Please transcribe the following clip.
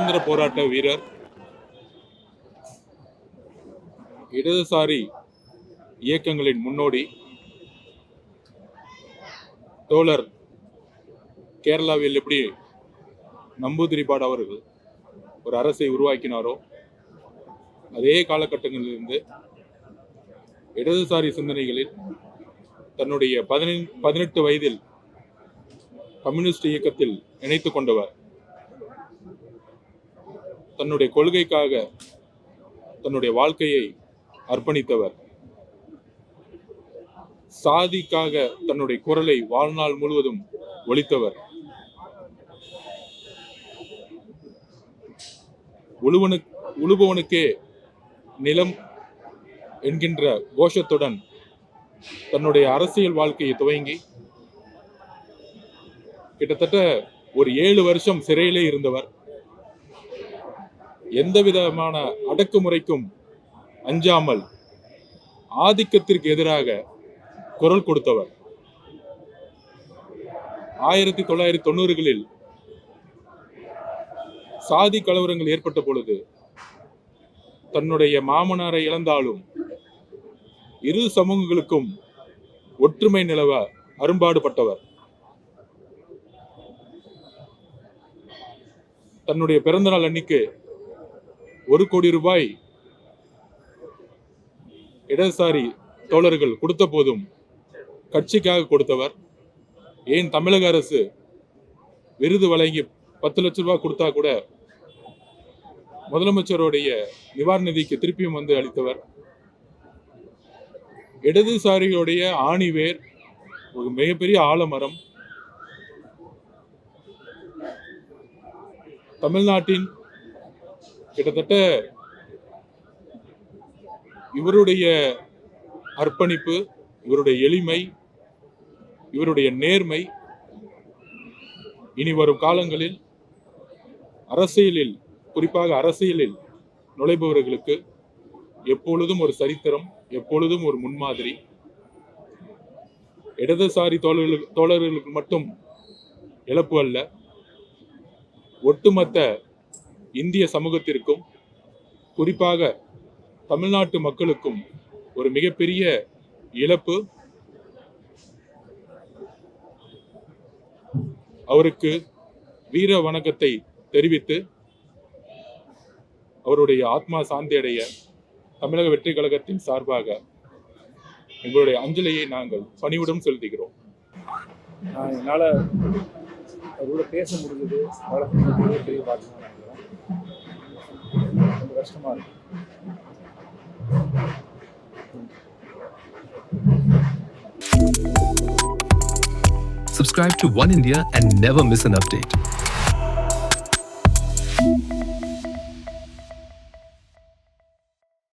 சுதந்திர போராட்ட வீரர், இடதுசாரி இயக்கங்களின் முன்னோடி தோழர் கேரளாவில் எப்படி நம்பூதிரிபாடு அவர்கள் ஒரு அரசை உருவாக்கினாரோ அதே காலகட்டங்களிலிருந்து இடதுசாரி சிந்தனைகளில் தன்னுடைய 18 வயதில் கம்யூனிஸ்ட் இயக்கத்தில் இணைத்துக் கொண்டவர். தன்னுடைய கொள்கைக்காக தன்னுடைய வாழ்க்கையை அர்ப்பணித்தவர். சாதிக்காக தன்னுடைய குரலை வாழ்நாள் முழுவதும் ஒலித்தவர். உழுபவனுக்கே நிலம் என்கின்ற கோஷத்துடன் தன்னுடைய அரசியல் வாழ்க்கையை துவங்கி கிட்டத்தட்ட ஒரு 7 வருஷம் சிறையிலே இருந்தவர். எந்த விதமான அடக்குமுறைக்கும் அஞ்சாமல் ஆதிக்கத்திற்கு எதிராக குரல் கொடுத்தவர். 1990களில் சாதி கலவரங்கள் ஏற்பட்ட பொழுது தன்னுடைய மாமனாரை இழந்தாலும் இரு சமூகங்களுக்கும் ஒற்றுமை நிலவ அரும்பாடுபட்டவர். தன்னுடைய பிறந்த நாள் அன்னைக்கு 1 கோடி ரூபாய் இடதுசாரி தோழர்கள் கொடுத்த போதும் கட்சிக்காக கொடுத்தவர். ஏன் தமிழக அரசு விருது வழங்கி 10 லட்சம் ரூபாய் கொடுத்தா கூட முதலமைச்சருடைய நிவாரண நிதிக்கு திருப்பியும் வந்து அளித்தவர். இடதுசாரிகளுடைய ஆணிவேர், ஒரு மிகப்பெரிய ஆலமரம். தமிழ்நாட்டின் கிட்டத்தட்ட இவருடைய அர்ப்பணிப்பு, இவருடைய எளிமை, இவருடைய நேர்மை இனி வரும் காலங்களில் அரசியலில், குறிப்பாக அரசியலில் நுழைபவர்களுக்கு எப்பொழுதும் ஒரு சரித்திரம், எப்பொழுதும் ஒரு முன்மாதிரி. இடதுசாரி தோழர்களுக்கு மட்டும் இழப்பு அல்ல, ஒட்டுமொத்த இந்திய சமூகத்திற்கும், குறிப்பாக தமிழ்நாட்டு மக்களுக்கும் ஒரு மிகப்பெரிய இழப்பு. அவருக்கு வீர வணக்கத்தை தெரிவித்து அவருடைய ஆத்மா சாந்தி அடைய தமிழக வெற்றி கழகத்தின் சார்பாக எங்களுடைய அஞ்சலியை நாங்கள் பணிவுடன் செலுத்துகிறோம். என்னால் அவரோட பேச முடிஞ்சது பெரிய பாக்கியமாக ரொம்ப கஷ்டமாக இருக்கு. Subscribe to One India and never miss an update.